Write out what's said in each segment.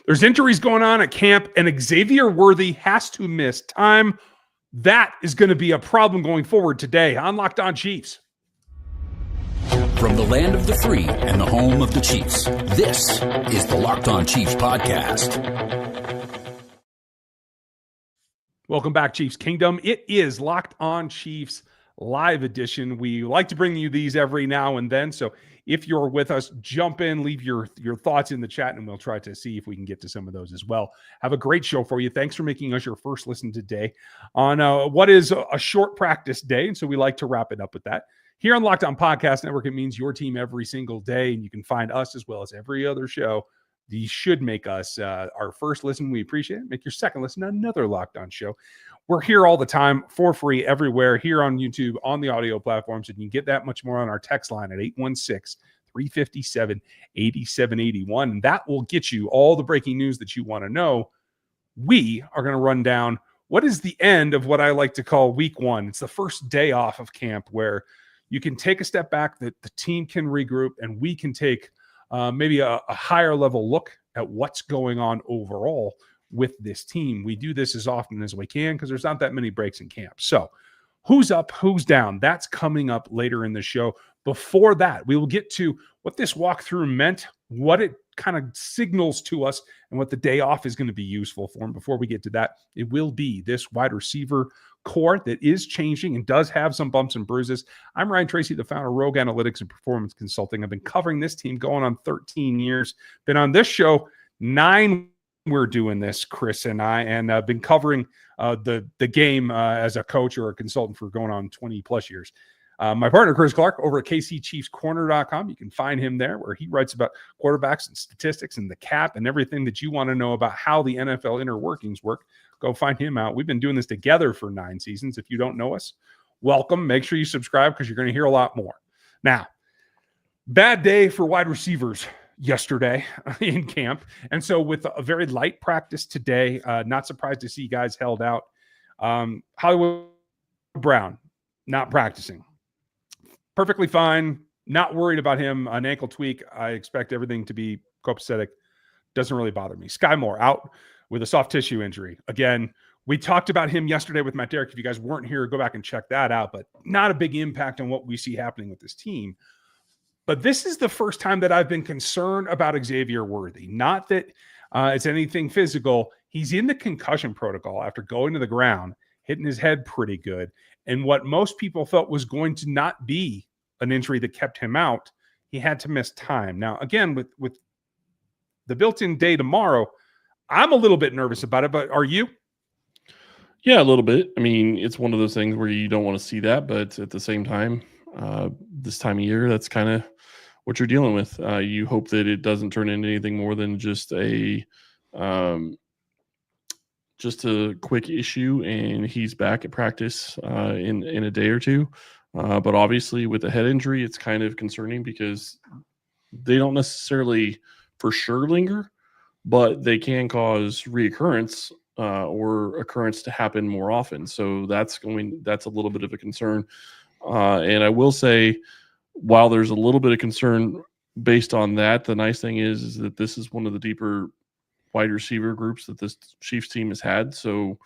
There's injuries going on at camp, and Xavier Worthy has to miss time. That is going to be a problem going forward today on Locked On Chiefs. From the land of the free and the home of the Chiefs, this is the Locked On Chiefs podcast. Welcome back, Chiefs Kingdom. It is Locked On Chiefs live edition. We like to bring you these every now and then. So if you're with us, jump in, leave your thoughts in the chat, and we'll try to see if we can get to some of those as well. Have a great show for you. Thanks for making us your first listen today on what is a short practice day. And so we like to wrap it up with that. Here on Locked On Podcast Network, it means your team every single day, and you can find us as well as every other show. You should make us our first listen. We appreciate it. Make your second listen another Locked On show. We're here all the time for free everywhere, here on YouTube, on the audio platforms, and you can get that much more on our text line at 816-357-8781. And that will get you all the breaking news that you want to know. We are going to run down what is the end of what I like to call week one. It's the first day off of camp where you can take a step back, that the team can regroup, and we can take maybe a higher level look at what's going on overall with this team. We do this as often as we can because there's not that many breaks in camp. So who's up, who's down? That's coming up later in the show. Before that, we will get to what this walkthrough meant, what it kind of signals to us, and what the day off is going to be useful for. And before we get to that, it will be this wide receiver core that is changing and does have some bumps and bruises. I'm Ryan Tracy, the founder of Rogue Analytics and Performance Consulting. I've been covering this team going on 13 years. Been on this show 9. We're doing this, Chris and I, and I've been covering the game as a coach or a consultant for going on 20 plus years. My partner, Chris Clark, over at KCChiefsCorner.com. You can find him there where he writes about quarterbacks and statistics and the cap and everything that you want to know about how the NFL inner workings work. Go find him out. We've been doing this together for 9 seasons. If you don't know us, welcome. Make sure you subscribe because you're going to hear a lot more. Now, bad day for wide receivers yesterday in camp. And so with a very light practice today, not surprised to see guys held out. Hollywood Brown, not practicing. Perfectly fine. Not worried about him. An ankle tweak. I expect everything to be copacetic. Doesn't really bother me. Sky Moore out with a soft tissue injury. Again, we talked about him yesterday with Matt Derrick. If you guys weren't here, go back and check that out. But not a big impact on what we see happening with this team. But this is the first time that I've been concerned about Xavier Worthy. Not that it's anything physical. He's in the concussion protocol after going to the ground, hitting his head pretty good. And what most people felt was going to not be an injury that kept him out, he had to miss time. Now, again, with the built-in day tomorrow, I'm a little bit nervous about it, but are you? Yeah, a little bit. I mean, it's one of those things where you don't want to see that, but at the same time, this time of year, that's kind of what you're dealing with. You hope that it doesn't turn into anything more than just a quick issue, and he's back at practice in a day or two. But obviously, with a head injury, it's kind of concerning because they don't necessarily for sure linger, but they can cause reoccurrence or occurrence to happen more often. So that's a little bit of a concern. And I will say, while there's a little bit of concern based on that, the nice thing is that this is one of the deeper wide receiver groups that this Chiefs team has had. So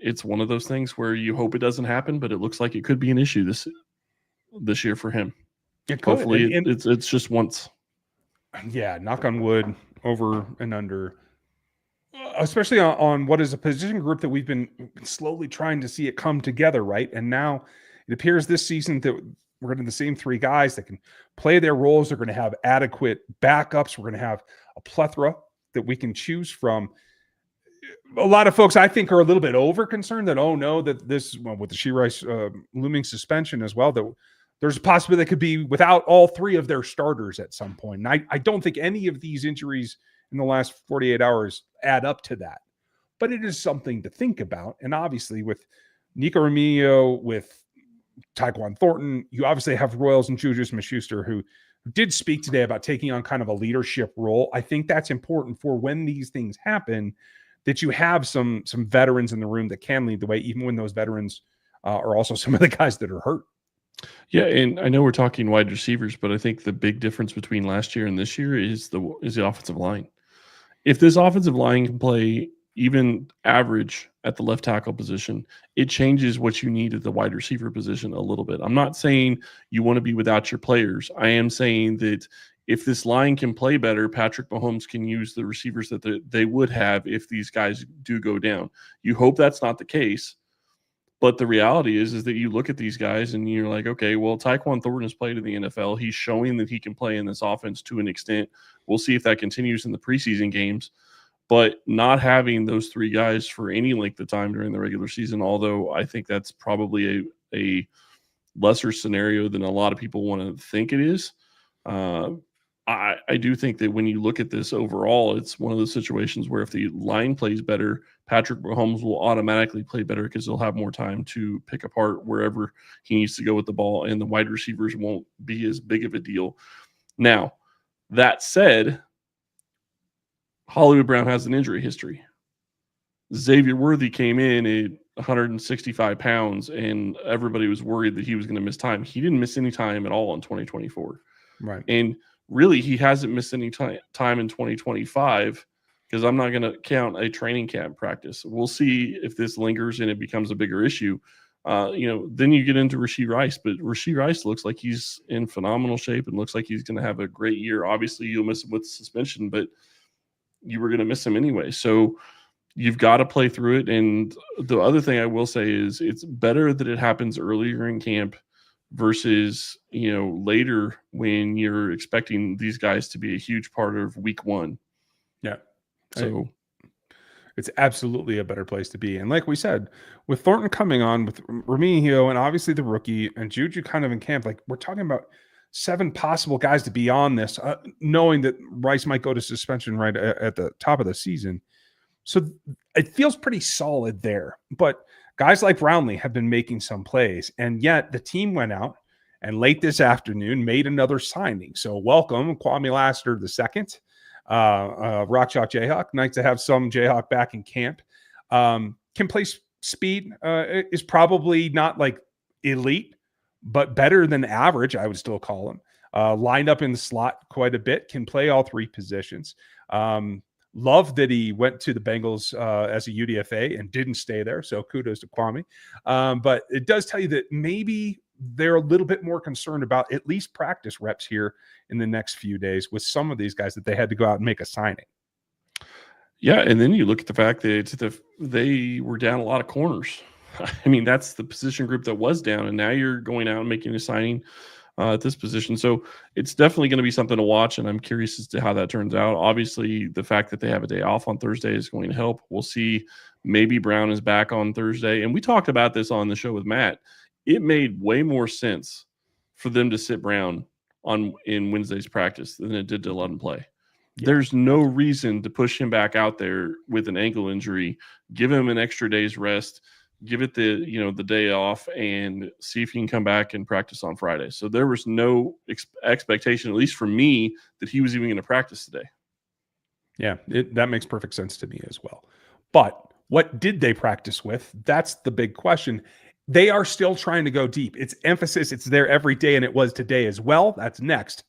it's one of those things where you hope it doesn't happen, but it looks like it could be an issue this year for him. Hopefully it's just once. Yeah, knock on wood, over and under. Especially on what is a position group that we've been slowly trying to see it come together, right? And now it appears this season that we're going to have the same 3 guys that can play their roles. They're going to have adequate backups. We're going to have a plethora that we can choose from. A lot of folks, I think, are a little bit over concerned that, oh no, that this, well, with the Shirice looming suspension as well, that there's a possibility they could be without all 3 of their starters at some point. And I don't think any of these injuries in the last 48 hours add up to that. But it is something to think about. And obviously with Nico Remigio, with Tyquan Thornton, you obviously have Royals and Juju Smith-Schuster, who did speak today about taking on kind of a leadership role. I think that's important for when these things happen, that you have some veterans in the room that can lead the way, even when those veterans are also some of the guys that are hurt. Yeah, and I know we're talking wide receivers, but I think the big difference between last year and this year is the offensive line. If this offensive line can play even average at the left tackle position, it changes what you need at the wide receiver position a little bit. I'm not saying you want to be without your players. I am saying that if this line can play better, Patrick Mahomes can use the receivers that they would have if these guys do go down. You hope that's not the case. But the reality is that you look at these guys and you're like, okay, well, Tyquan Thornton has played in the NFL. He's showing that he can play in this offense to an extent. We'll see if that continues in the preseason games. But not having those three guys for any length of time during the regular season, although I think that's probably a lesser scenario than a lot of people want to think it is. I do think that when you look at this overall, it's one of those situations where if the line plays better, Patrick Mahomes will automatically play better because he'll have more time to pick apart wherever he needs to go with the ball, and the wide receivers won't be as big of a deal. Now, that said, Hollywood Brown has an injury history. Xavier Worthy came in at 165 pounds, and everybody was worried that he was going to miss time. He didn't miss any time at all in 2024. Right. And really, he hasn't missed any time in 2025 because I'm not going to count a training camp practice. We'll see if this lingers and it becomes a bigger issue. Then you get into Rashee Rice, but Rashee Rice looks like he's in phenomenal shape and looks like he's going to have a great year. Obviously, you'll miss him with suspension, but you were going to miss him anyway. So you've got to play through it. And the other thing I will say is it's better that it happens earlier in camp versus, later when you're expecting these guys to be a huge part of week one. Yeah. So it's absolutely a better place to be. And like we said, with Thornton coming on, with Remigio and obviously the rookie and Juju kind of in camp, like we're talking about 7 possible guys to be on this, knowing that Rice might go to suspension right at the top of the season. So it feels pretty solid there. But guys like Brownlee have been making some plays, and yet the team went out and late this afternoon made another signing. So welcome, Kwame Lassiter II, Rock Chalk Jayhawk. Nice to have some Jayhawk back in camp. Can play speed, is probably not like elite, but better than average, I would still call him. Lined up in the slot quite a bit, can play all 3 positions. Love that he went to the Bengals as a UDFA and didn't stay there. So kudos to Kwame. But it does tell you that maybe they're a little bit more concerned about at least practice reps here in the next few days with some of these guys that they had to go out and make a signing. Yeah, and then you look at the fact that they were down a lot of corners. I mean, that's the position group that was down, and now you're going out and making a signing at this position. So it's definitely going to be something to watch, and I'm curious as to how that turns out. Obviously, the fact that they have a day off on Thursday is going to help. We'll see. Maybe Brown is back on Thursday. And we talked about this on the show with Matt. It made way more sense for them to sit Brown in Wednesday's practice than it did to let him play. Yeah. There's no reason to push him back out there with an ankle injury. Give him an extra day's rest. Give it the day off and see if he can come back and practice on Friday. So there was no expectation, at least for me, that he was even going to practice today. Yeah, that makes perfect sense to me as well. But what did they practice with? That's the big question. They are still trying to go deep. It's emphasis. It's there every day, and it was today as well. That's next.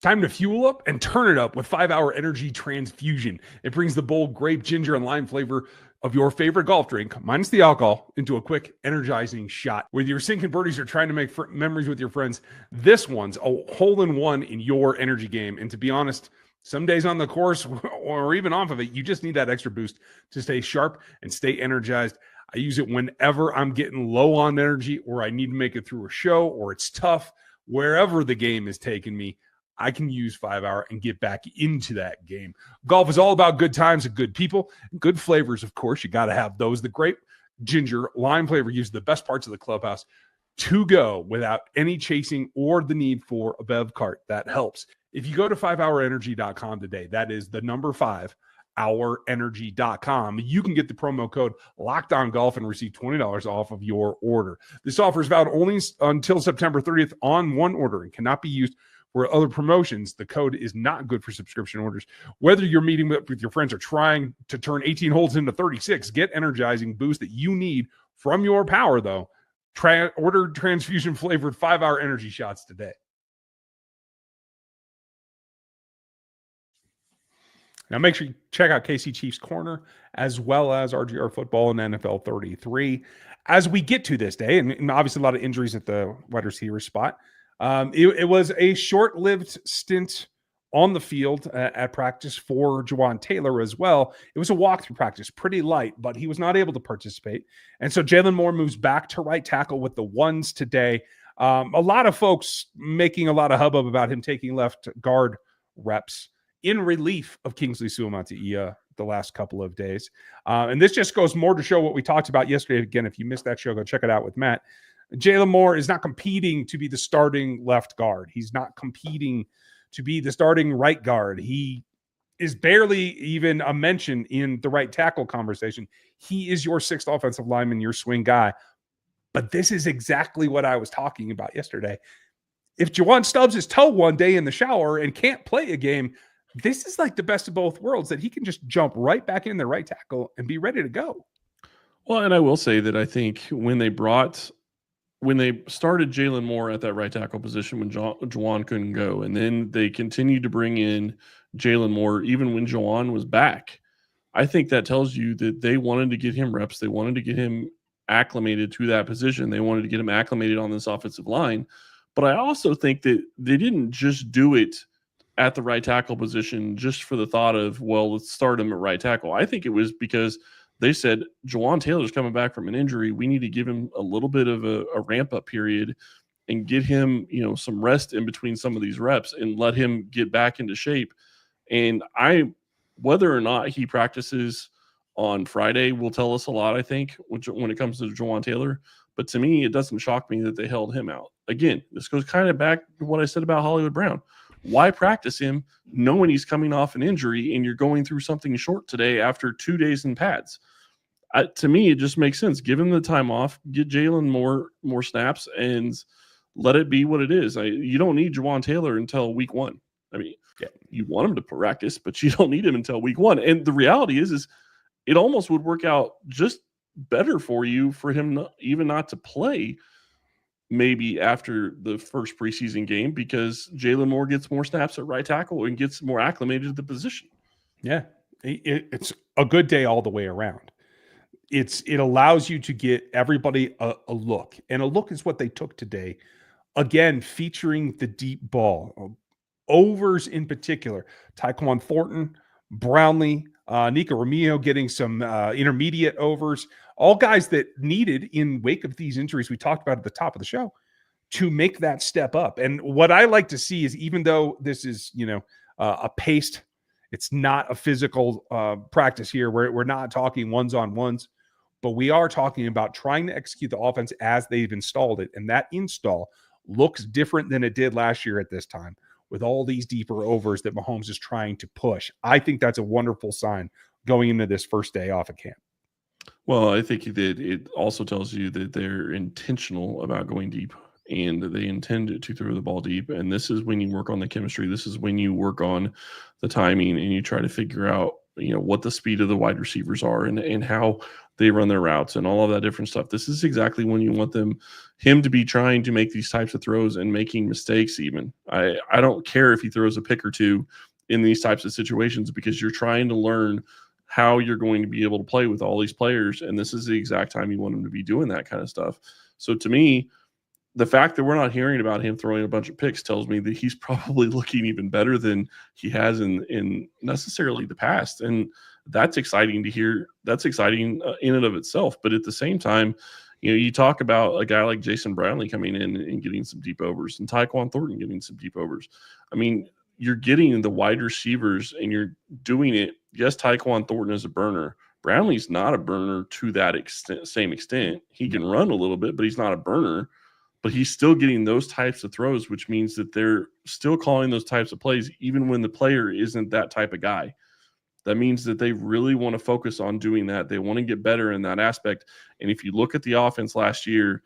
Time to fuel up and turn it up with 5-Hour Energy Transfusion. It brings the bold grape, ginger, and lime flavor of your favorite golf drink, minus the alcohol, into a quick, energizing shot. Whether you're sinking birdies or trying to make memories with your friends, this one's a hole-in-one in your energy game. And to be honest, some days on the course or even off of it, you just need that extra boost to stay sharp and stay energized. I use it whenever I'm getting low on energy or I need to make it through a show or it's tough. Wherever the game is taking me, I can use 5-Hour and get back into that game. Golf is all about good times and good people, good flavors. Of course, you got to have those. The grape, ginger, lime flavor use the best parts of the clubhouse to go without any chasing or the need for a bev cart. That helps. If you go to 5hourenergy.com today, that is the number 5hourenergy.com, you can get the promo code LOCKEDONGolf and receive $20 off of your order. This offer is valid only until September 30th on one order and cannot be used for other promotions. The code is not good for subscription orders. Whether you're meeting up with your friends or trying to turn 18 holes into 36, get energizing boost that you need from your power, though. Order transfusion flavored 5-Hour energy shots today. Now, make sure you check out KC Chiefs Corner as well as RGR Football and NFL 33. As we get to this day, and obviously a lot of injuries at the wide receiver spot, it was a short-lived stint on the field at practice for Jawan Taylor as well. It was a walkthrough practice, pretty light, but he was not able to participate. And so Jalen Moore moves back to right tackle with the ones today. A lot of folks making a lot of hubbub about him taking left guard reps in relief of Kingsley Suamataia the last couple of days. And this just goes more to show what we talked about yesterday. Again, if you missed that show, go check it out with Matt. Jalen Moore is not competing to be the starting left guard. He's not competing to be the starting right guard. He is barely even a mention in the right tackle conversation. He is your sixth offensive lineman, your swing guy. But this is exactly what I was talking about yesterday. If Juwan stubs his toe one day in the shower and can't play a game, this is like the best of both worlds, that he can just jump right back in the right tackle and be ready to go. Well, and I will say that I think when they started Jalen Moore at that right tackle position when Juwan couldn't go, and then they continued to bring in Jalen Moore even when Juwan was back, I think that tells you that they wanted to get him reps. They wanted to get him acclimated to that position. They wanted to get him acclimated on this offensive line. But I also think that they didn't just do it at the right tackle position just for the thought of, well, let's start him at right tackle. I think it was because they said, Jawan Taylor's coming back from an injury. We need to give him a little bit of a ramp-up period and get him, some rest in between some of these reps and let him get back into shape. And whether or not he practices on Friday will tell us a lot, I think, when it comes to Jawan Taylor. But to me, it doesn't shock me that they held him out. Again, this goes kind of back to what I said about Hollywood Brown. Why practice him knowing he's coming off an injury and you're going through something short today after 2 days in pads? To me, it just makes sense. Give him the time off, get Jalen more snaps, and let it be what it is. You don't need Jawan Taylor until week 1. I mean, you want him to practice, but you don't need him until week 1. And the reality is it almost would work out just better for you for him not to play maybe after the first preseason game, because Jalen Moore gets more snaps at right tackle and gets more acclimated to the position. Yeah, it's a good day all the way around. It allows you to get everybody a look, and a look is what they took today. Again, featuring the deep ball, overs in particular. Tyquan Thornton, Brownlee, Nico Romeo getting some intermediate overs, all guys that needed, in wake of these injuries we talked about at the top of the show, to make that step up. And what I like to see is, even though this is, a paced, it's not a physical practice here, where we're not talking ones-on-ones, but we are talking about trying to execute the offense as they've installed it. And that install looks different than it did last year at this time, with all these deeper overs that Mahomes is trying to push. I think that's a wonderful sign going into this first day off of camp. Well, I think that it also tells you that they're intentional about going deep and they intend to throw the ball deep. And this is when you work on the chemistry. This is when you work on the timing and you try to figure out, what the speed of the wide receivers are and how they run their routes and all of that different stuff. This is exactly when you want him to be trying to make these types of throws and making mistakes even. I don't care if he throws a pick or two in these types of situations, because you're trying to learn how you're going to be able to play with all these players. And this is the exact time you want him to be doing that kind of stuff. So to me, the fact that we're not hearing about him throwing a bunch of picks tells me that he's probably looking even better than he has in necessarily the past. And that's exciting to hear. That's exciting in and of itself. But at the same time, you talk about a guy like Jason Brownlee coming in and getting some deep overs, and Tyquan Thornton getting some deep overs. I mean, you're getting the wide receivers and you're doing it. Yes, Tyquan Thornton is a burner. Brownlee's not a burner to that same extent. He can run a little bit, but he's not a burner. But he's still getting those types of throws, which means that they're still calling those types of plays, even when the player isn't that type of guy. That means that they really want to focus on doing that. They want to get better in that aspect. And if you look at the offense last year,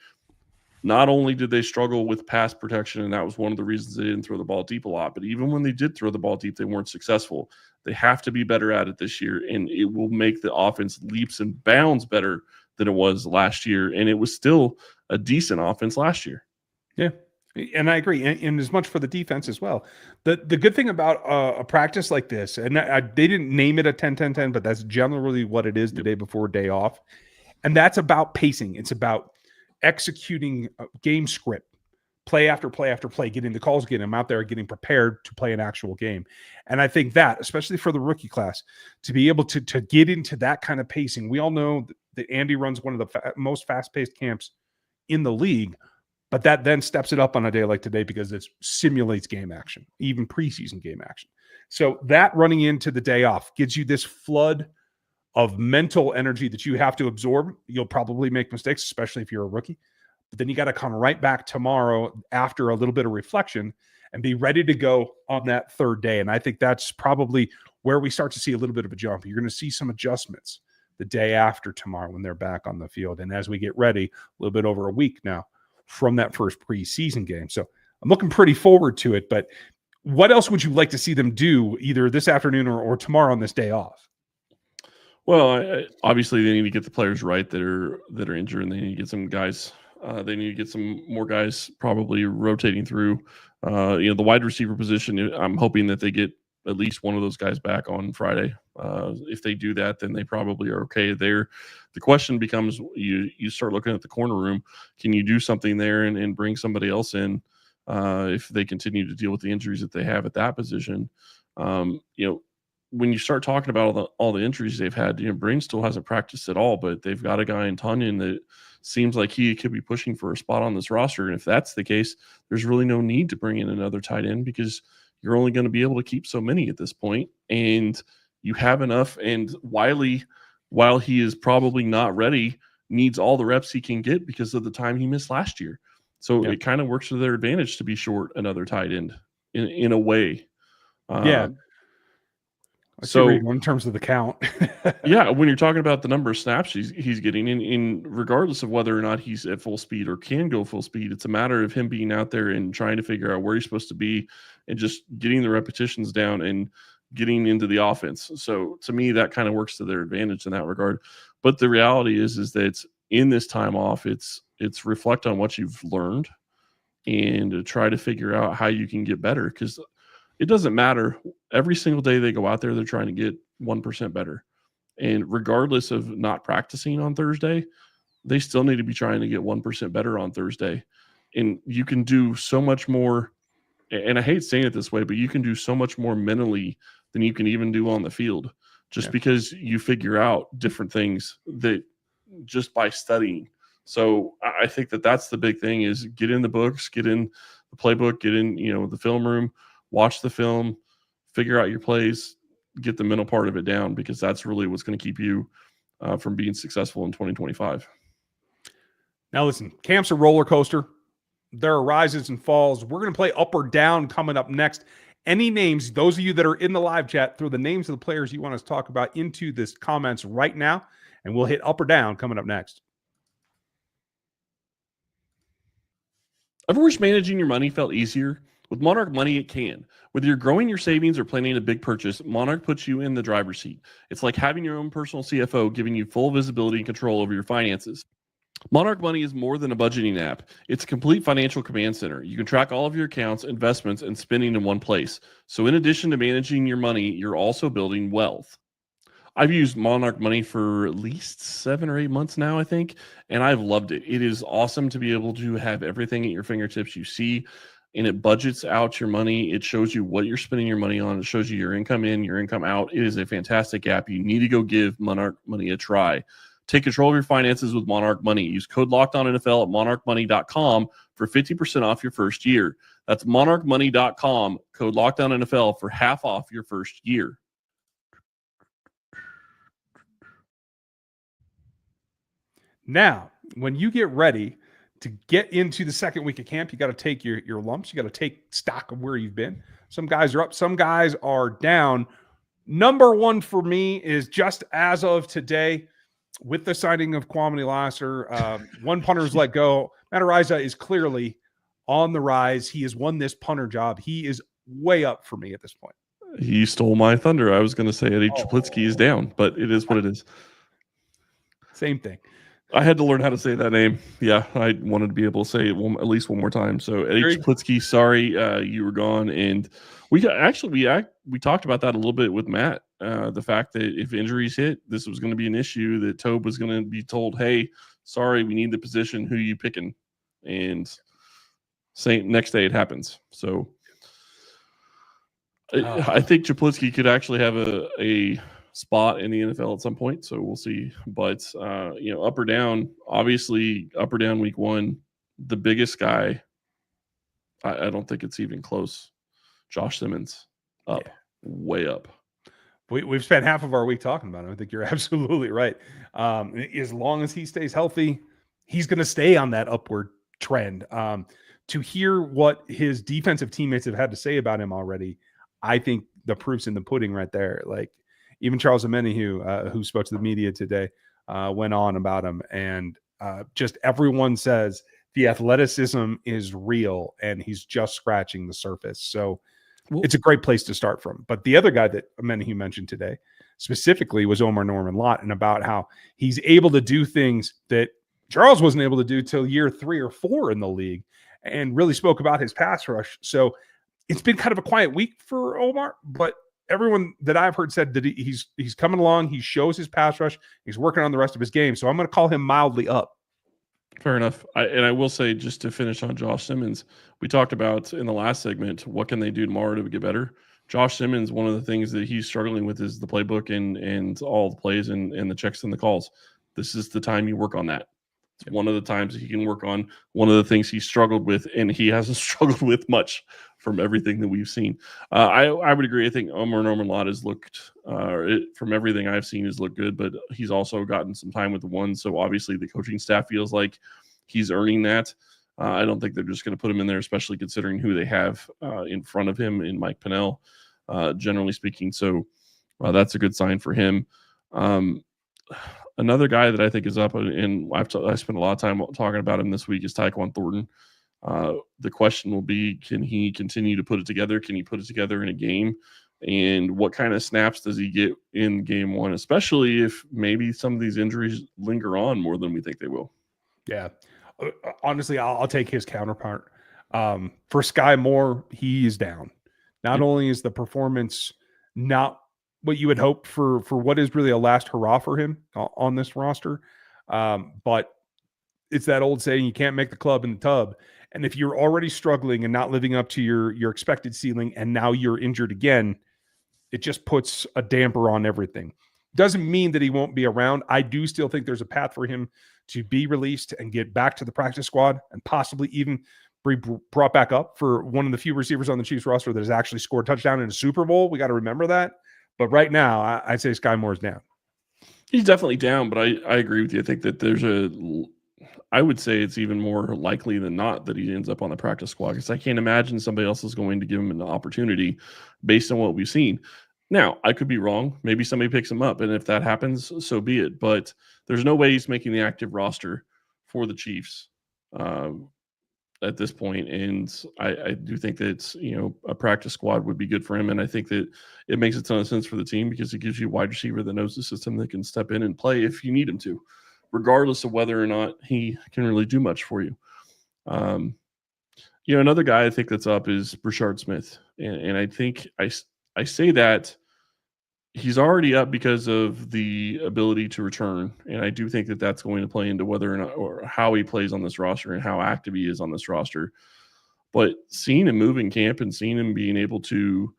not only did they struggle with pass protection, and that was one of the reasons they didn't throw the ball deep a lot, but even when they did throw the ball deep, they weren't successful. They have to be better at it this year, and it will make the offense leaps and bounds better than it was last year. And it was still a decent offense last year. Yeah. And I agree, and as much for the defense as well. The good thing about a practice like this, and they didn't name it a 10-10-10, but that's generally what it is the day before, day off. And that's about pacing. It's about executing a game script, play after play after play, getting the calls, getting them out there, getting prepared to play an actual game. And I think that, especially for the rookie class, to be able to get into that kind of pacing. We all know that Andy runs one of the most fast-paced camps in the league, but that then steps it up on a day like today because it simulates game action, even preseason game action. So that running into the day off gives you this flood of mental energy that you have to absorb. You'll probably make mistakes, especially if you're a rookie. But then you got to come right back tomorrow after a little bit of reflection and be ready to go on that third day. And I think that's probably where we start to see a little bit of a jump. You're going to see some adjustments the day after tomorrow when they're back on the field. And as we get ready, a little bit over a week now from that first preseason game. So I'm looking pretty forward to it. But what else would you like to see them do either this afternoon or tomorrow on this day off? Well, obviously they need to get the players right that are injured, and they need to get some guys. They need to get some more guys probably rotating through. The wide receiver position. I'm hoping that they get at least one of those guys back on Friday. If they do that, then they probably are okay there. The question becomes, you start looking at the corner room. Can you do something there and bring somebody else in if they continue to deal with the injuries that they have at that position? When you start talking about all the injuries they've had, Breen still hasn't practiced at all, but they've got a guy in Tunyon that seems like he could be pushing for a spot on this roster. And if that's the case, there's really no need to bring in another tight end because you're only going to be able to keep so many at this point, and you have enough. And Wiley, while he is probably not ready, needs all the reps he can get because of the time he missed last year. So It kind of works to their advantage to be short another tight end in a way. So in terms of the count, when you're talking about the number of snaps he's getting, in regardless of whether or not he's at full speed or can go full speed, it's a matter of him being out there and trying to figure out where he's supposed to be and just getting the repetitions down and getting into the offense. So to me, that kind of works to their advantage in that regard. But the reality is that it's in this time off, it's reflect on what you've learned and to try to figure out how you can get better, because it doesn't matter. Every single day they go out there, they're trying to get 1% better. And regardless of not practicing on Thursday, they still need to be trying to get 1% better on Thursday. And you can do so much more. And I hate saying it this way, but you can do so much more mentally than you can even do on the field, just because you figure out different things that just by studying. So I think that's the big thing, is get in the books, get in the playbook, get in, the film room, watch the film, figure out your plays, get the mental part of it down, because that's really what's going to keep you from being successful in 2025. Now, listen, camp's a roller coaster. There are rises and falls. We're going to play up or down coming up next. Any names, those of you that are in the live chat, throw the names of the players you want us to talk about into this comments right now, and we'll hit up or down coming up next. Ever wish managing your money felt easier? With Monarch Money, it can. Whether you're growing your savings or planning a big purchase, Monarch puts you in the driver's seat. It's like having your own personal CFO, giving you full visibility and control over your finances. Monarch Money is more than a budgeting app. It's a complete financial command center. You can track all of your accounts, investments, and spending in one place. So in addition to managing your money, you're also building wealth. I've used Monarch Money for at least 7 or 8 months now, I think, and I've loved it. It is awesome to be able to have everything at your fingertips. You see, and it budgets out your money. It shows you what you're spending your money on. It shows you your income in, your income out. It is a fantastic app. You need to go give Monarch Money a try. Take control of your finances with Monarch Money. Use code LOCKEDONNFL at monarchmoney.com for 50% off your first year. That's monarchmoney.com, code LOCKEDONNFL for half off your first year. Now, when you get ready to get into the second week of camp, you got to take your lumps. You got to take stock of where you've been. Some guys are up, some guys are down. Number one for me is just as of today, with the signing of Kwame Lasser, one punter's let go. Matt Araiza is clearly on the rise. He has won this punter job. He is way up for me at this point. He stole my thunder. I was going to say Eddie Chaplitsky is down, but it is what it is. Same thing. I had to learn how to say that name. Yeah, I wanted to be able to say it at least one more time. So Eddie Chaplitsky, sorry you were gone, and we talked about that a little bit with Matt. The fact that if injuries hit, this was going to be an issue. That Tobe was going to be told, "Hey, sorry, we need the position. Who you picking?" And next day it happens. So I think Chaplitsky could actually have a spot in the NFL at some point, so we'll see. But up or down, obviously up or down week one, the biggest guy, I don't think it's even close. Josh Simmons up, way up. We've spent half of our week talking about him. I think you're absolutely right. As long as he stays healthy, he's going to stay on that upward trend. To hear what his defensive teammates have had to say about him already, I think the proof's in the pudding right there. Like even Charles Omenihu, who spoke to the media today, went on about him, and just everyone says the athleticism is real, and he's just scratching the surface. So it's a great place to start from. But the other guy that Omenihu mentioned today specifically was Omar Norman Lott, and about how he's able to do things that Charles wasn't able to do till year 3 or 4 in the league, and really spoke about his pass rush. So it's been kind of a quiet week for Omar, but everyone that I've heard said that he's coming along. He shows his pass rush. He's working on the rest of his game. So I'm going to call him mildly up. Fair enough. I will say, just to finish on Josh Simmons, we talked about in the last segment, what can they do tomorrow to get better? Josh Simmons, one of the things that he's struggling with is the playbook and all the plays and the checks and the calls. This is the time you work on that. It's one of the times that he can work on. One of the things he struggled with, and he hasn't struggled with much from everything that we've seen. I would agree. I think Omar Norman Lott has looked, from everything I've seen, has looked good, but he's also gotten some time with the one. So obviously the coaching staff feels like he's earning that. I don't think they're just going to put him in there, especially considering who they have in front of him in Mike Pennell, generally speaking. So that's a good sign for him. Another guy that I think is up, and I spent a lot of time talking about him this week, is Tyquan Thornton. The question will be, can he continue to put it together? Can he put it together in a game? And what kind of snaps does he get in game one, especially if maybe some of these injuries linger on more than we think they will? Yeah. Honestly, I'll take his counterpart. For Sky Moore, he is down. Not only is the performance not what you would hope for what is really a last hurrah for him on this roster, but it's that old saying, you can't make the club in the tub. And if you're already struggling and not living up to your expected ceiling, and now you're injured again, it just puts a damper on everything. Doesn't mean that he won't be around. I do still think there's a path for him to be released and get back to the practice squad, and possibly even be brought back up for one of the few receivers on the Chiefs roster that has actually scored a touchdown in a Super Bowl. We got to remember that. But right now, I'd say Sky Moore's down. He's definitely down, but I agree with you. I think that I would say it's even more likely than not that he ends up on the practice squad, because I can't imagine somebody else is going to give him an opportunity based on what we've seen. Now, I could be wrong. Maybe somebody picks him up, and if that happens, so be it. But there's no way he's making the active roster for the Chiefs at this point. And I do think that a practice squad would be good for him. And I think that it makes a ton of sense for the team, because it gives you a wide receiver that knows the system, that can step in and play if you need him to, regardless of whether or not he can really do much for you. Another guy I think that's up is Brashard Smith. And I think I say that he's already up because of the ability to return. And I do think that that's going to play into whether or not, or how he plays on this roster and how active he is on this roster. But seeing him move in camp and seeing him being able to,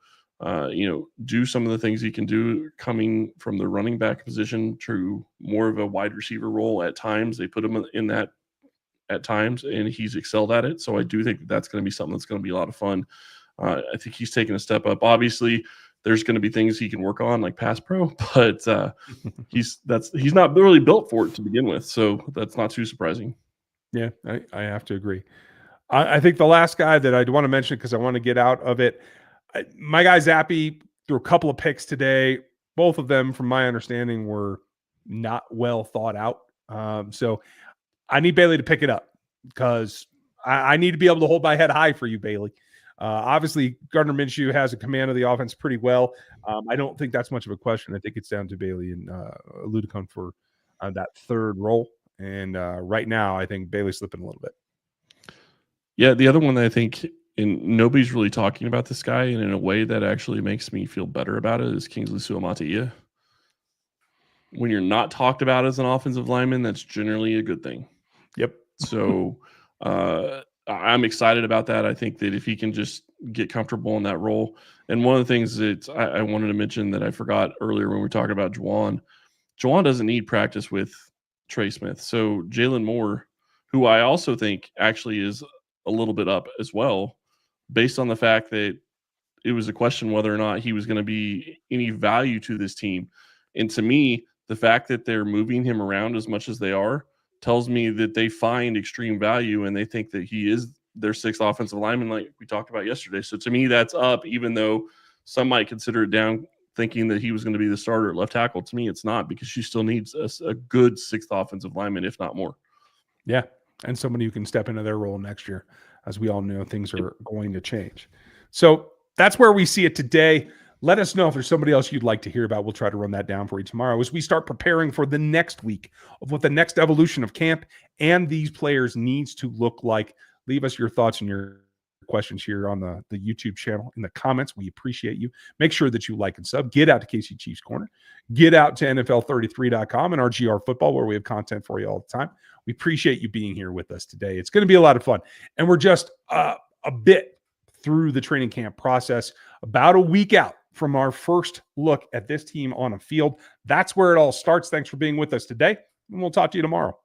do some of the things he can do, coming from the running back position to more of a wide receiver role at times. They put him in that at times, and he's excelled at it. So I do think that that's going to be something that's going to be a lot of fun. I think he's taken a step up. Obviously, there's going to be things he can work on, like pass pro, but he's not really built for it to begin with. So that's not too surprising. Yeah, I have to agree. I think the last guy that I'd want to mention, because I want to get out of it, my guy Zappy threw a couple of picks today. Both of them, from my understanding, were not well thought out. So I need Bailey to pick it up, because I need to be able to hold my head high for you, Bailey. Obviously, Gardner Minshew has a command of the offense pretty well. I don't think that's much of a question. I think it's down to Bailey and Ludicon for that third role. And right now, I think Bailey's slipping a little bit. Yeah, the other one that I think, and nobody's really talking about this guy, and in a way that actually makes me feel better about it, is Kingsley Suamataia. When you're not talked about as an offensive lineman, that's generally a good thing. Yep. So I'm excited about that. I think that if he can just get comfortable in that role. And one of the things that I wanted to mention that I forgot earlier when we were talking about Juwan doesn't need practice with Trey Smith. So Jalen Moore, who I also think actually is a little bit up as well, based on the fact that it was a question whether or not he was going to be any value to this team. And to me, the fact that they're moving him around as much as they are tells me that they find extreme value and they think that he is their sixth offensive lineman, like we talked about yesterday. So to me, that's up, even though some might consider it down, thinking that he was going to be the starter at left tackle. To me, it's not, because she still needs a good sixth offensive lineman, if not more. Yeah. And somebody who can step into their role next year. As we all know, things are going to change. So that's where we see it today. Let us know if there's somebody else you'd like to hear about. We'll try to run that down for you tomorrow as we start preparing for the next week of what the next evolution of camp and these players needs to look like. Leave us your thoughts and your questions here on the YouTube channel in the comments. We appreciate you. Make sure that you like and sub. Get out to KC Chiefs Corner. Get out to NFL33.com and our GR Football, where we have content for you all the time. We appreciate you being here with us today. It's going to be a lot of fun. And we're just a bit through the training camp process, about a week out from our first look at this team on a field. That's where it all starts. Thanks for being with us today, and we'll talk to you tomorrow.